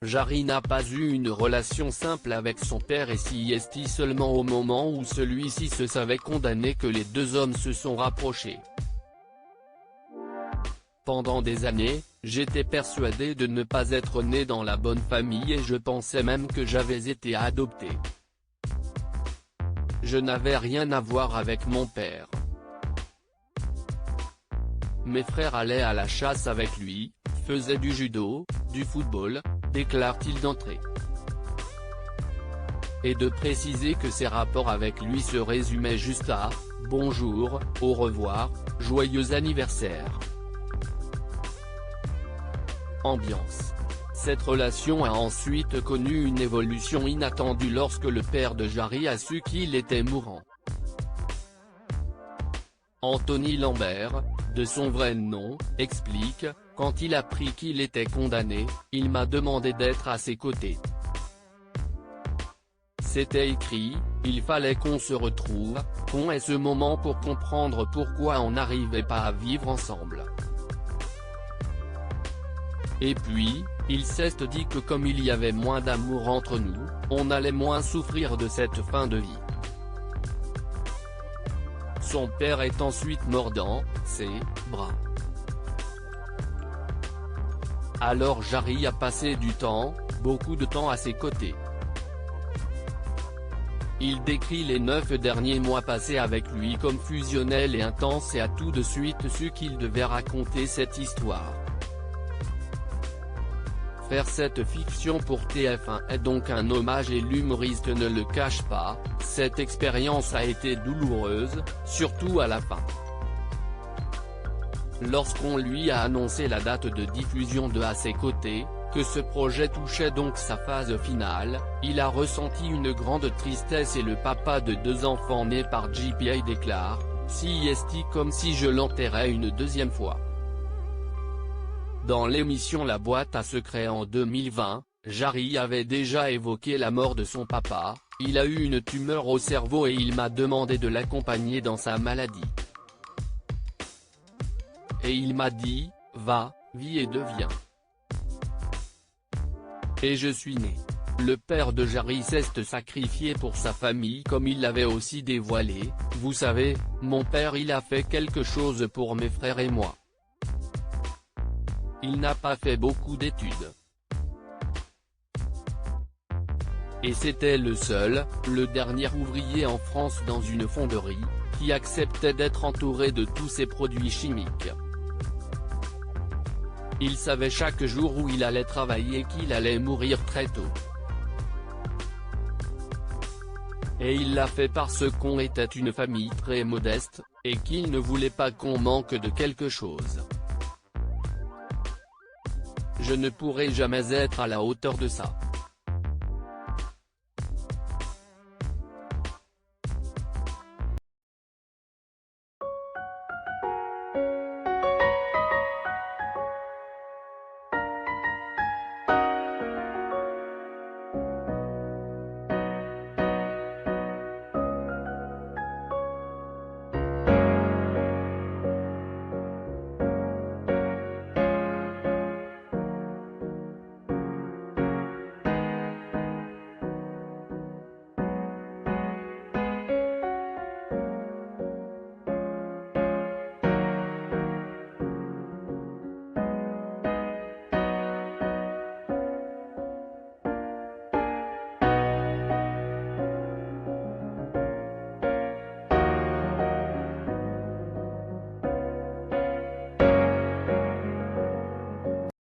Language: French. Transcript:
Jarry n'a pas eu une relation simple avec son père et s'y est seulement au moment où celui-ci se savait condamné que les deux hommes se sont rapprochés. Pendant des années, j'étais persuadé de ne pas être né dans la bonne famille et je pensais même que j'avais été adopté. Je n'avais rien à voir avec mon père. Mes frères allaient à la chasse avec lui, faisaient du judo, du football, déclare-t-il d'entrée. Et de préciser que ses rapports avec lui se résumaient juste à « bonjour, au revoir, joyeux anniversaire ». Ambiance. Cette relation a ensuite connu une évolution inattendue lorsque le père de Jarry a su qu'il était mourant. Anthony Lambert, de son vrai nom, explique, quand il a appris qu'il était condamné, il m'a demandé d'être à ses côtés. C'était écrit, il fallait qu'on se retrouve, qu'on ait ce moment pour comprendre pourquoi on n'arrivait pas à vivre ensemble. Et puis, il s'est dit que comme il y avait moins d'amour entre nous, on allait moins souffrir de cette fin de vie. Son père est ensuite mort dans ses bras. Alors Jarry a passé du temps, beaucoup de temps à ses côtés. Il décrit les 9 derniers mois passés avec lui comme fusionnels et intenses et a tout de suite su qu'il devait raconter cette histoire. Faire cette fiction pour TF1 est donc un hommage et l'humoriste ne le cache pas, cette expérience a été douloureuse, surtout à la fin. Lorsqu'on lui a annoncé la date de diffusion de À ses côtés, que ce projet touchait donc sa phase finale, il a ressenti une grande tristesse et le papa de 2 enfants nés par JPA déclare, « C'est comme si je l'enterrais une deuxième fois ». Dans l'émission La Boîte à secrets en 2020, Jarry avait déjà évoqué la mort de son papa, il a eu une tumeur au cerveau et il m'a demandé de l'accompagner dans sa maladie. Et il m'a dit, va, vis et deviens. Et je suis né. Le père de Jarry s'est sacrifié pour sa famille comme il l'avait aussi dévoilé, vous savez, mon père il a fait quelque chose pour mes frères et moi. Il n'a pas fait beaucoup d'études. Et c'était le seul, le dernier ouvrier en France dans une fonderie, qui acceptait d'être entouré de tous ces produits chimiques. Il savait chaque jour où il allait travailler qu'il allait mourir très tôt. Et il l'a fait parce qu'on était une famille très modeste, et qu'il ne voulait pas qu'on manque de quelque chose. Je ne pourrai jamais être à la hauteur de ça.